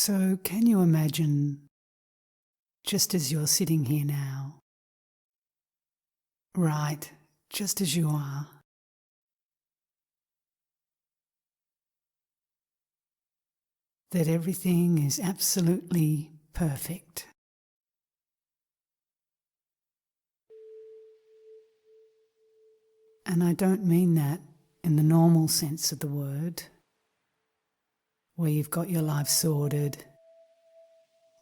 So can you imagine, just as you're sitting here now, right, just as you are, that everything is absolutely perfect. And I don't mean that in the normal sense of the word, where you've got your life sorted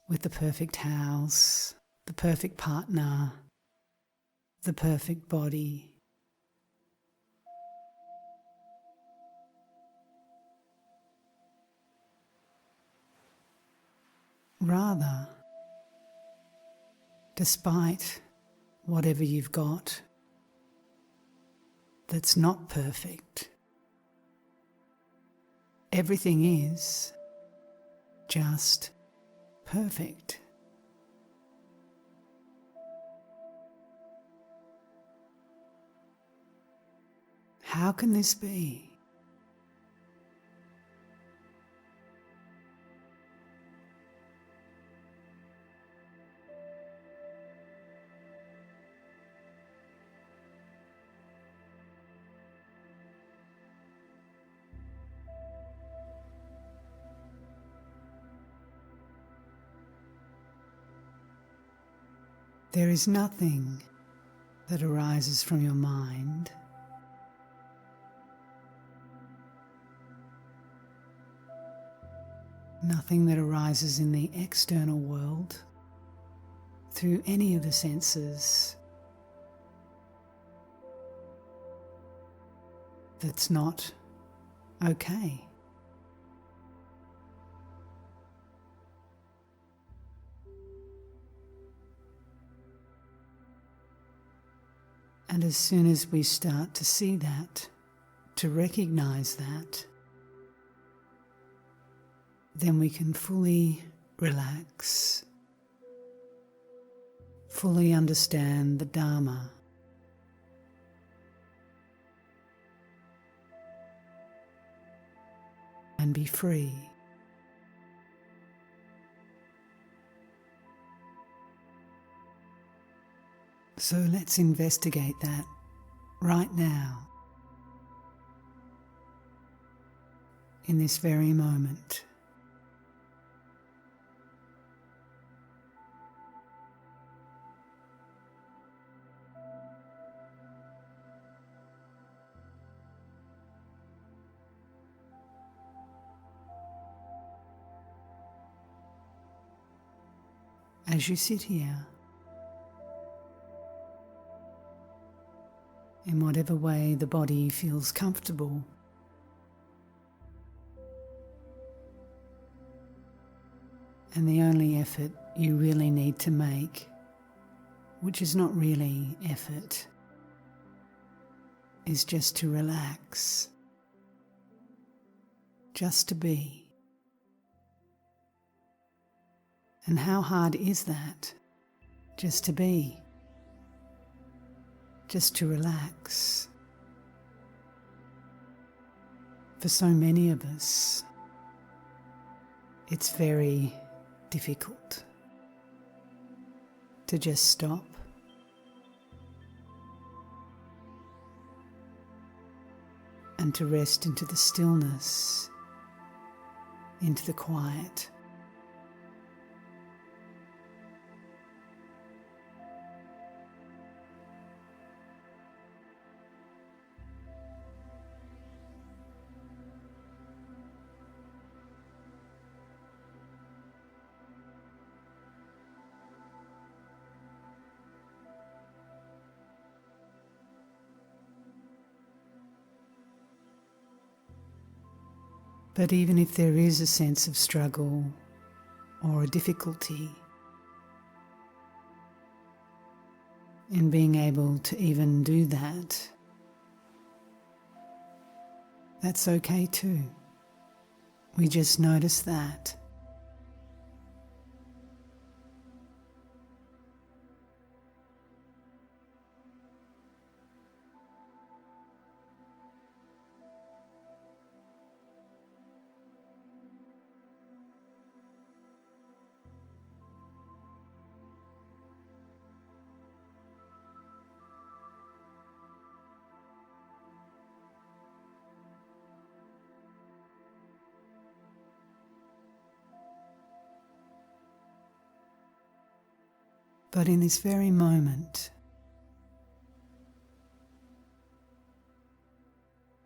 with the perfect house, the perfect partner, the perfect body. Rather, despite whatever you've got that's not perfect, everything is just perfect. How can this be? There is nothing that arises from your mind nothing that arises in the external world through any of the senses that's not okay. And as soon as we start to see that, to recognize that, then we can fully relax, fully understand the Dharma, and be free. So let's investigate that right now, in this very moment. As you sit here, in whatever way the body feels comfortable, and the only effort you really need to make, which is not really effort, is just to relax, just to be. And how hard is that? Just to be, just to relax. For so many of us, it's very difficult to just stop and to rest into the stillness, into the quiet. But even if there is a sense of struggle or a difficulty in being able to even do that, that's okay too. We just notice that. But in this very moment,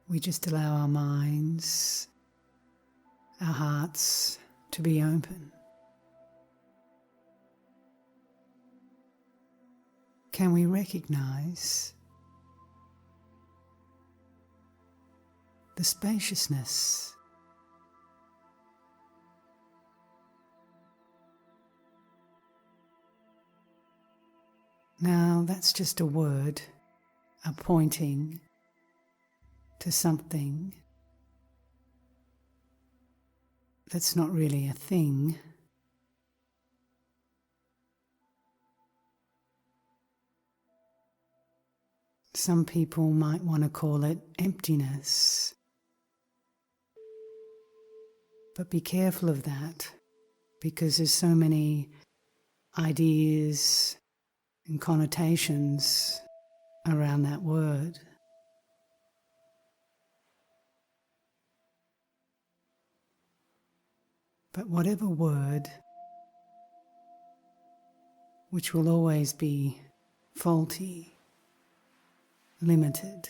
we just allow our minds, our hearts to be open. Can we recognize the spaciousness? Now that's just a word, a pointing to something that's not really a thing. Some people might want to call it emptiness. But be careful of that, because there's so many ideas and connotations around that word. But whatever word, which will always be faulty, limited,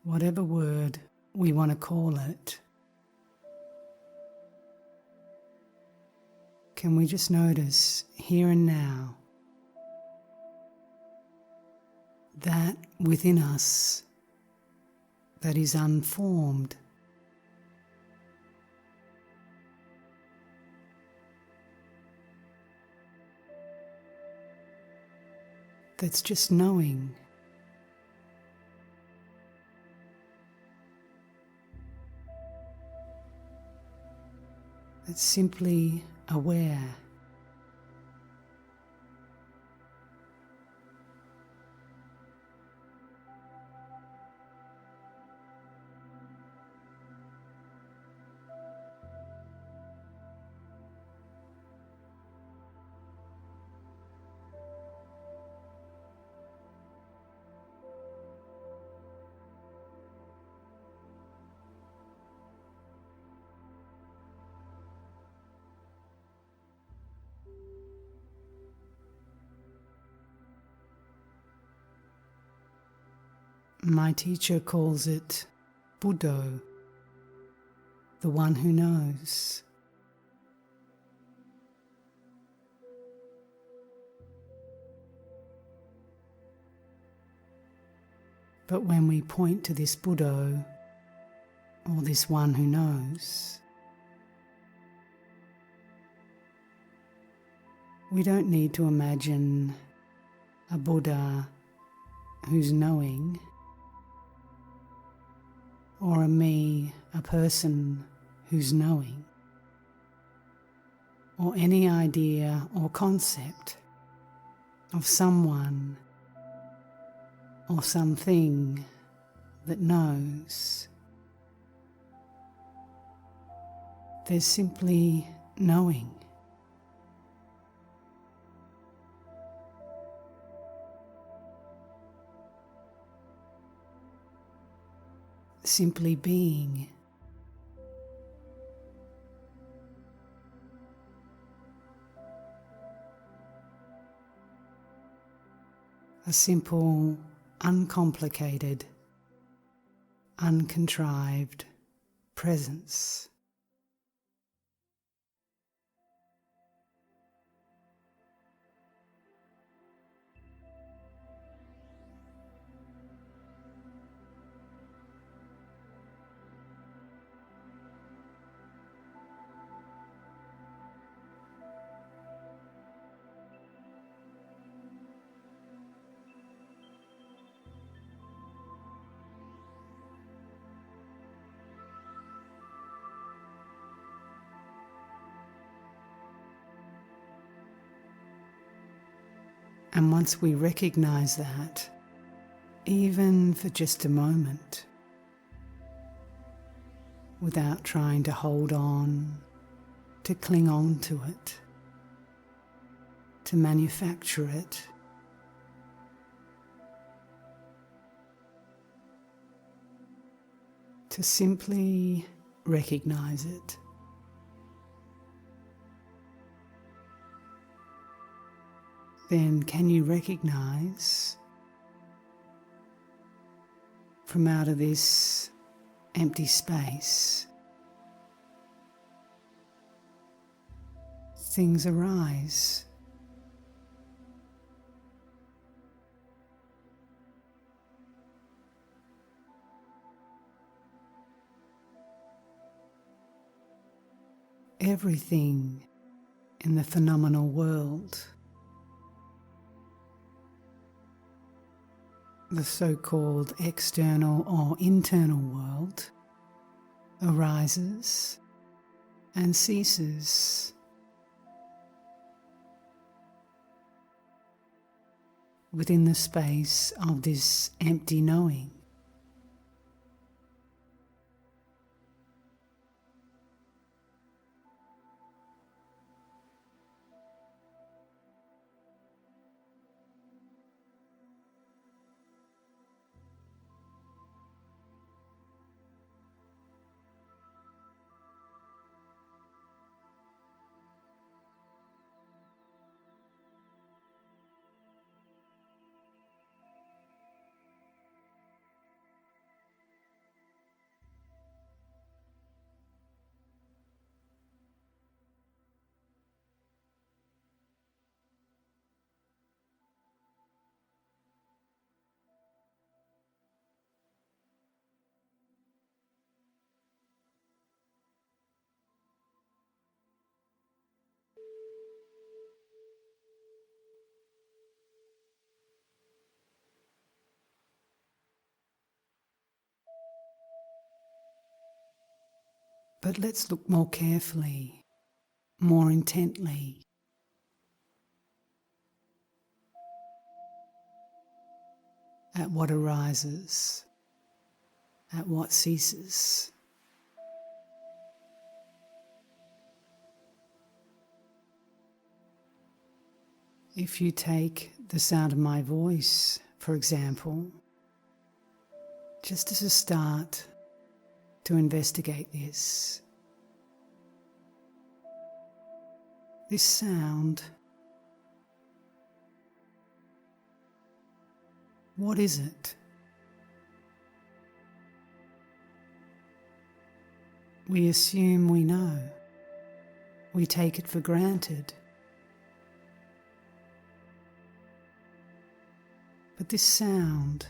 whatever word we want to call it, can we just notice here and now that within us that is unformed, that's just knowing, that's simply aware. My teacher calls it Buddho, the one who knows. But when we point to this Buddho, or this one who knows, we don't need to imagine a Buddha who's knowing, or a me, a person who's knowing, or any idea or concept of someone or something that knows. There's simply knowing. Simply being. A simple, uncomplicated, uncontrived presence. And once we recognize that, even for just a moment, without trying to hold on, to cling on to it, to manufacture it, to simply recognize it. Then can you recognize from out of this empty space things arise? Everything in the phenomenal world, the so-called external or internal world, arises and ceases within the space of this empty knowing. But let's look more carefully, more intently at what arises, at what ceases. If you take the sound of my voice, for example, just as a start to investigate this. This sound, what is it? We assume we know. We take it for granted. But this sound,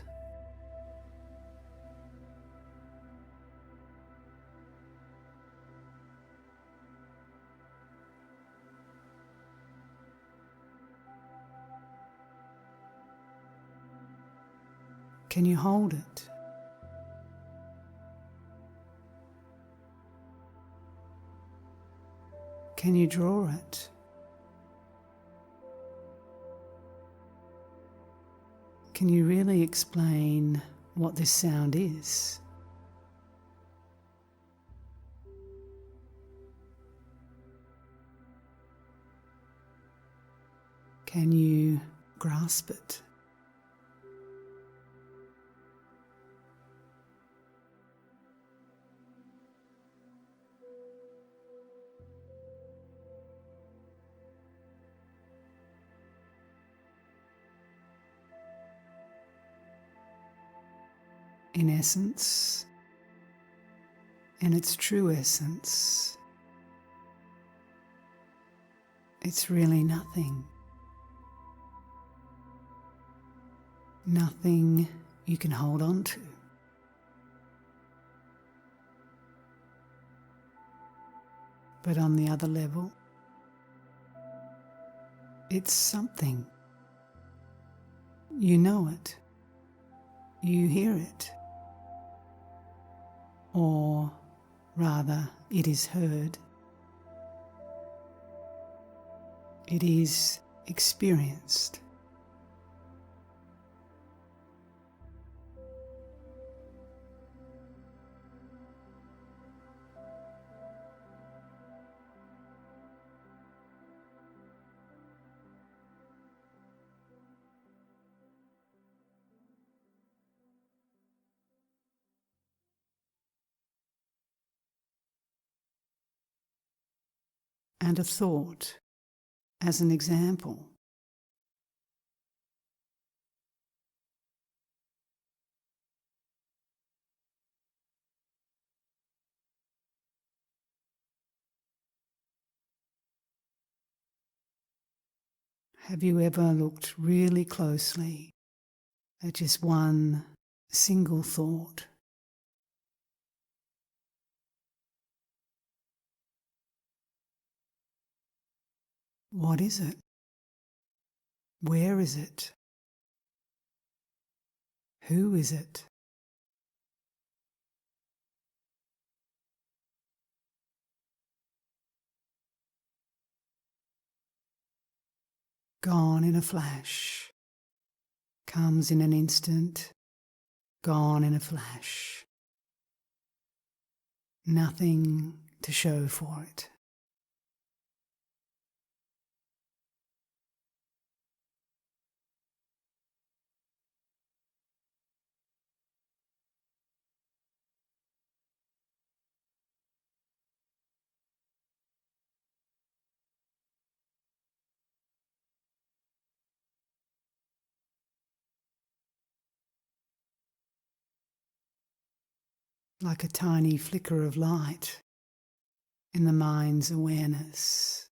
can you hold it? Can you draw it? Can you really explain what this sound is? Can you grasp it? In essence, in its true essence, it's really nothing. Nothing you can hold on to. But on the other level, it's something. You know it. You hear it. Or rather, it is heard. It is experienced. and a thought as an example. Have you ever looked really closely at just one single thought? What is it? Where is it? Who is it? Gone in a flash, comes in an instant, gone in a flash. Nothing to show for it. Like a tiny flicker of light in the mind's awareness.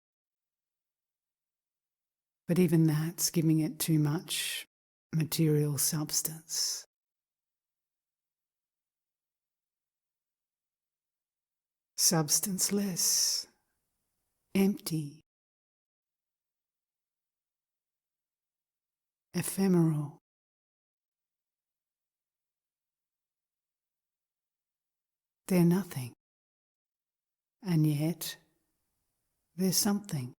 But even that's giving it too much material substance. Substanceless, empty, ephemeral. They're nothing. And yet, there's something.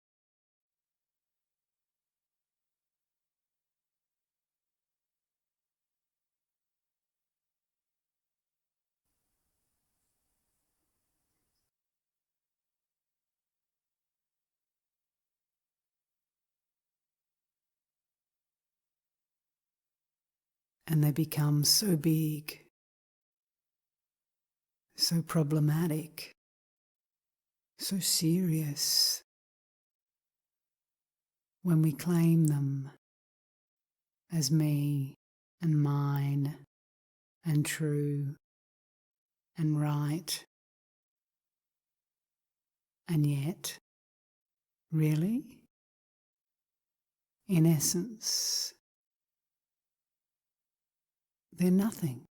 And they become so big, so problematic, so serious when we claim them as me and mine and true and right. And yet, really, in essence, they're nothing.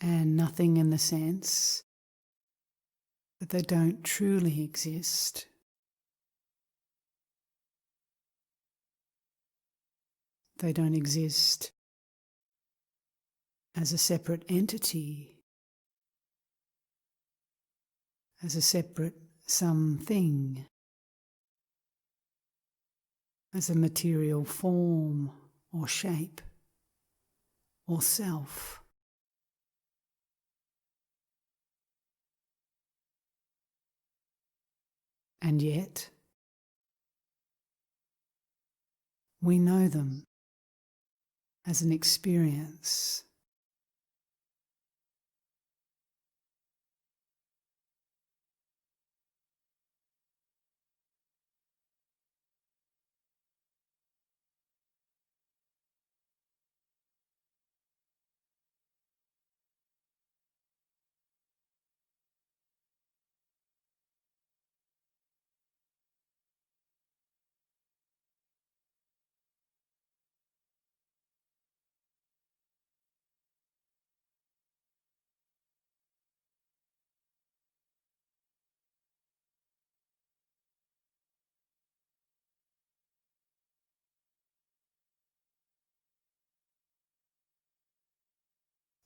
And nothing in the sense that they don't truly exist. They don't exist as a separate entity, as a separate something, as a material form or shape or self. And yet, we know them as an experience.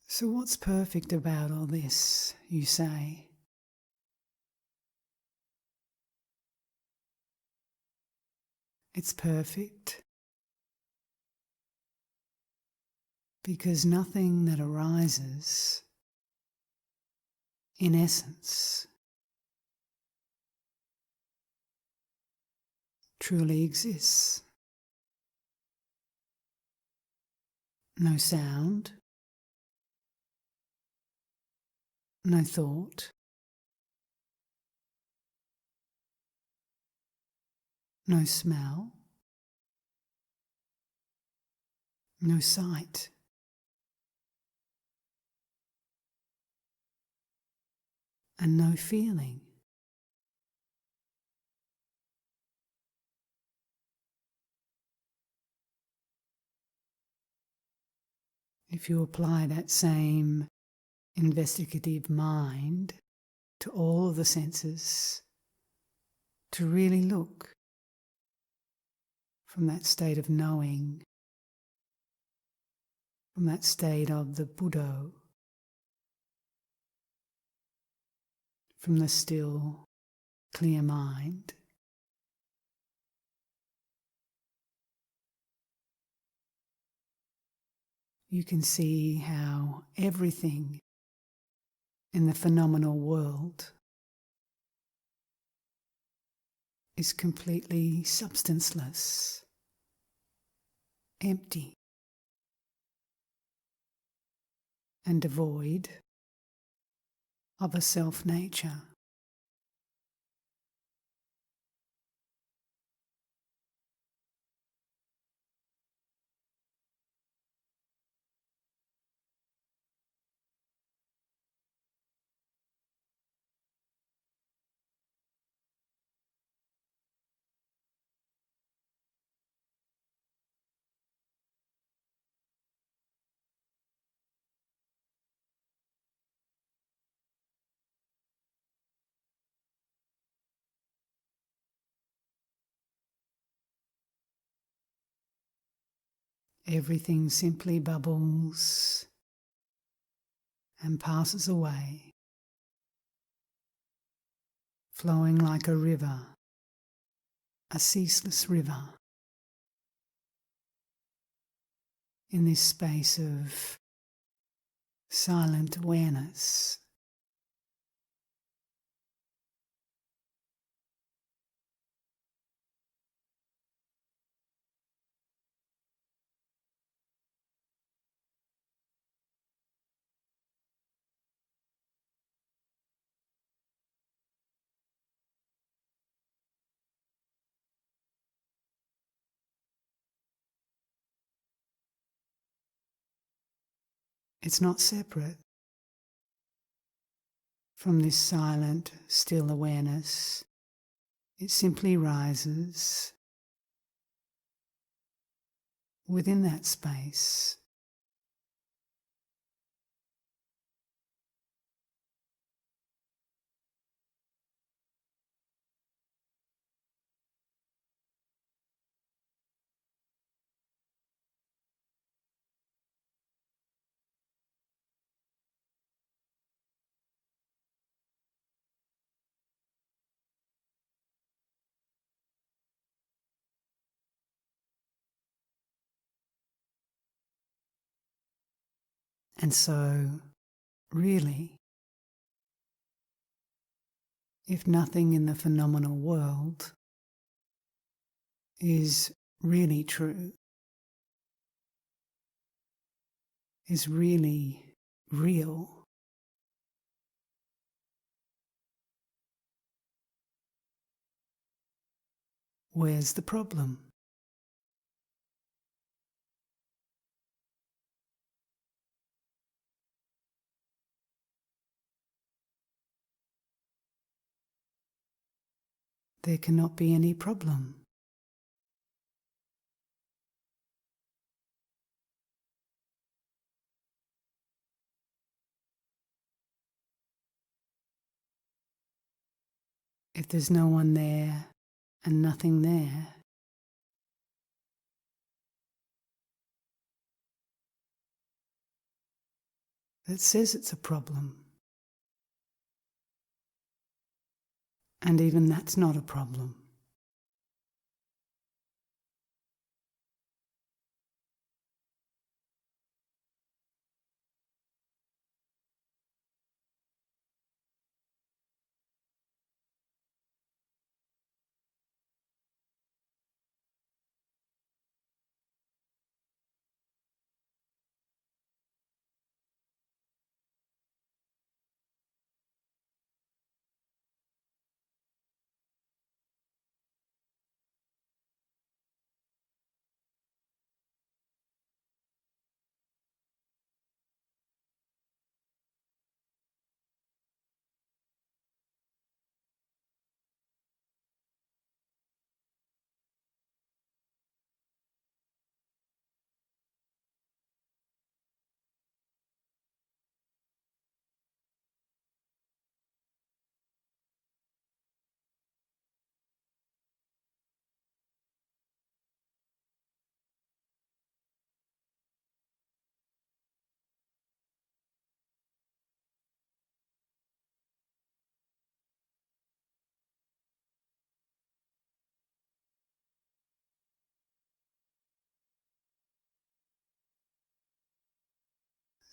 So what's perfect about all this, you say? It's perfect because nothing that arises, in essence, truly exists. No sound, no thought, no smell, no sight. And no feeling. If you apply that same investigative mind to all the senses, to really look from that state of knowing, from that state of the Buddha, from the still, clear mind, you can see how everything in the phenomenal world is completely substanceless, empty, and devoid of a self-nature. Everything simply bubbles and passes away, flowing like a river, a ceaseless river, in this space of silent awareness. It's not separate from this silent, still awareness. It simply rises within that space. And so, really, if nothing in the phenomenal world is really true, is really real, where's the problem? There cannot be any problem. If there's no one there and nothing there, that says it's a problem. And even that's not a problem.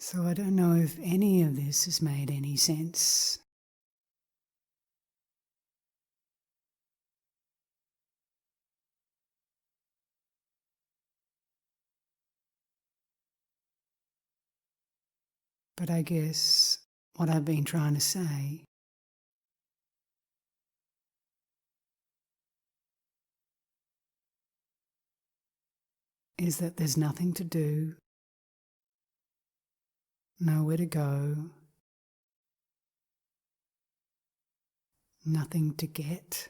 So I don't know if any of this has made any sense. But I guess what I've been trying to say is that there's nothing to do, nowhere to go, nothing to get,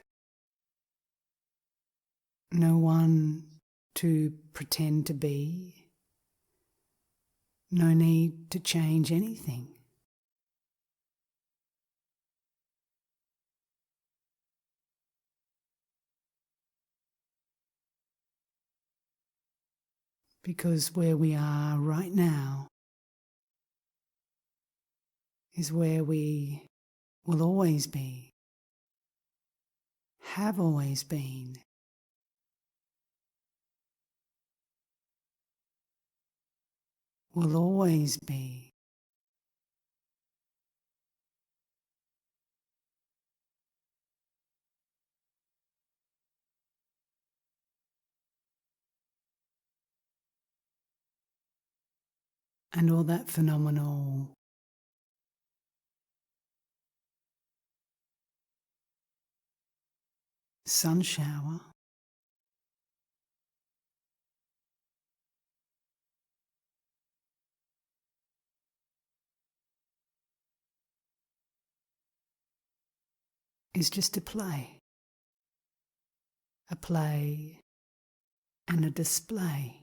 no one to pretend to be, no need to change anything. Because where we are right now is where we will always be, have always been. Will always be. And all that phenomenal sun shower is just a play and a display.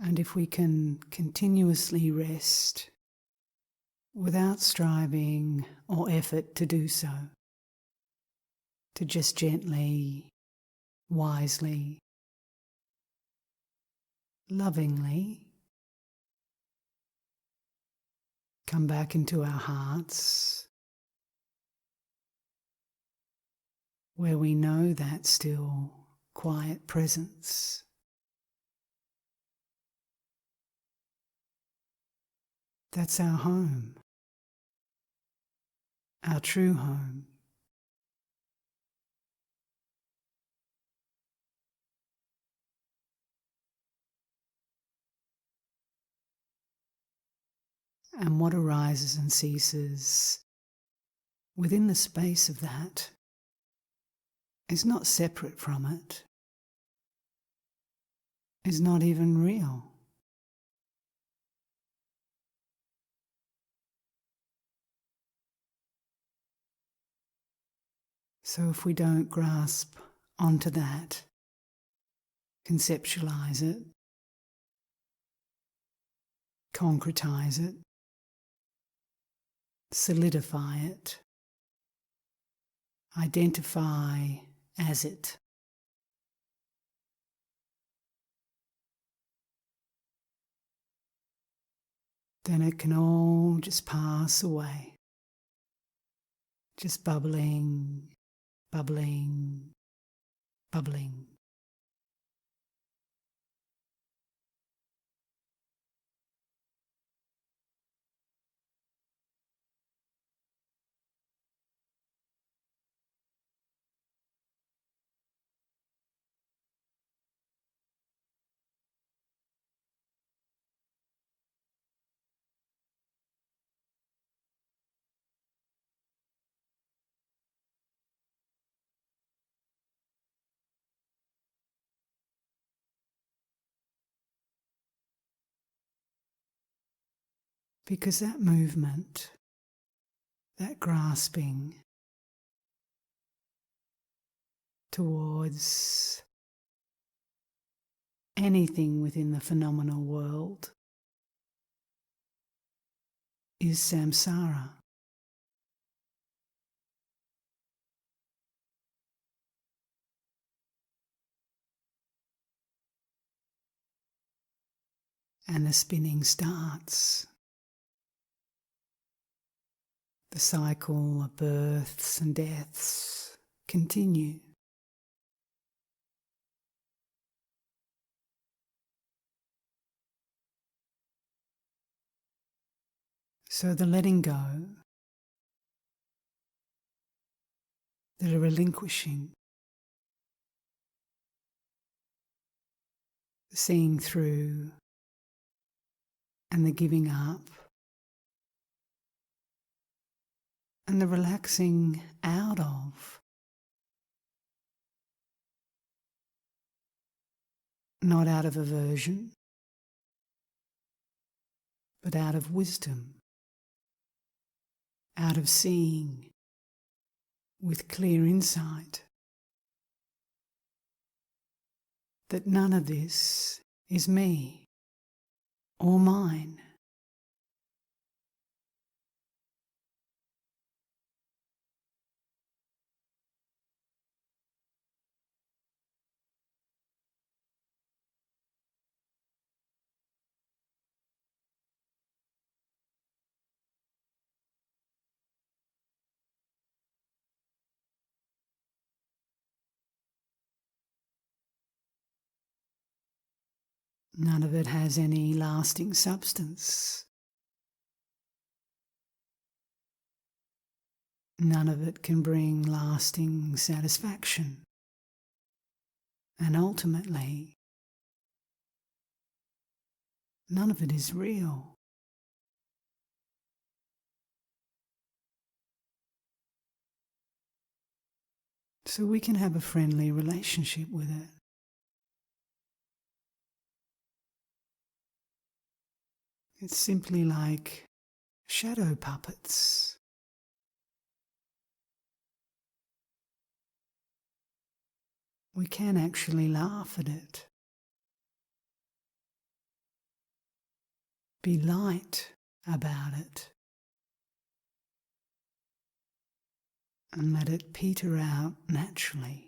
And if we can continuously rest without striving or effort to do so, to just gently, wisely, lovingly come back into our hearts, where we know that still, quiet presence. That's our home, our true home. And what arises and ceases within the space of that is not separate from it, is not even real. So if we don't grasp onto that, conceptualize it, concretize it, solidify it, identify as it, then it can all just pass away, just bubbling, bubbling, bubbling. Because that movement, that grasping towards anything within the phenomenal world is samsara. And the spinning starts. The cycle of births and deaths continue. So the letting go, the relinquishing, the seeing through, and the giving up, and the relaxing out of, not out of aversion, but out of wisdom, out of seeing with clear insight that none of this is me or mine. None of it has any lasting substance. None of it can bring lasting satisfaction. And ultimately, none of it is real. So we can have a friendly relationship with it. It's simply like shadow puppets. We can actually laugh at it. Be light about it. And let it peter out naturally.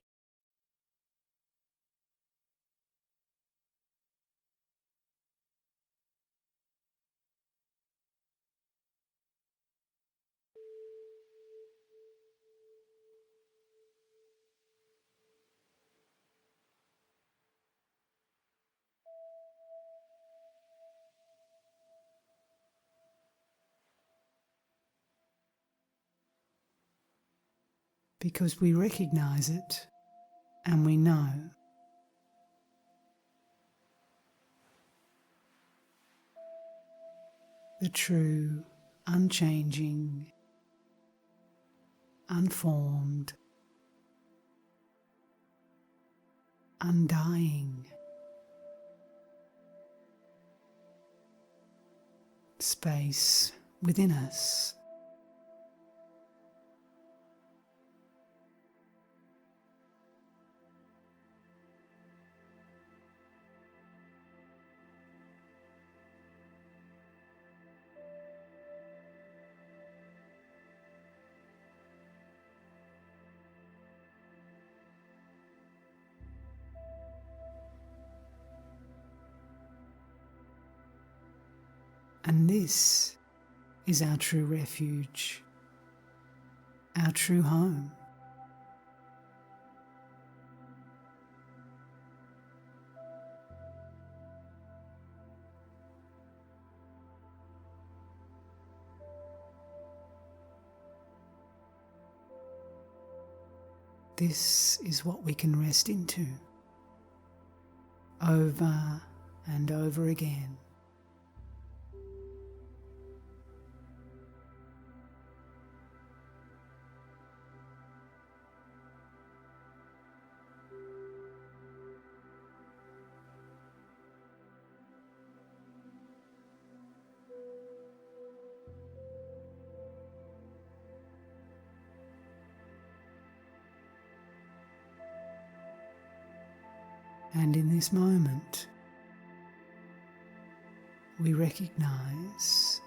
Because we recognize it and we know the true, unchanging, unformed, undying space within us. And this is our true refuge, our true home. This is what we can rest into over and over again. And in this moment, we recognize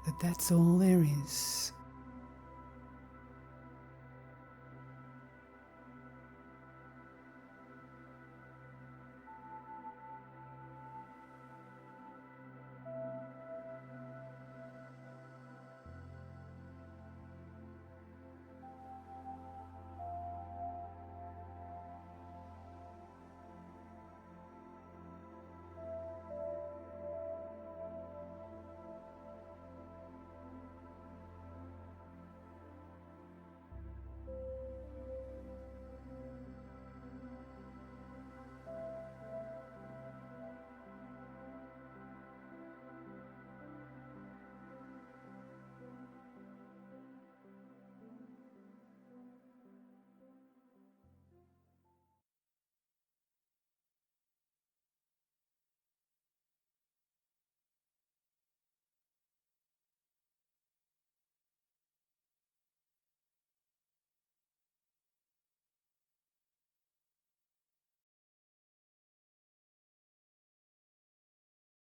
that that's all there is.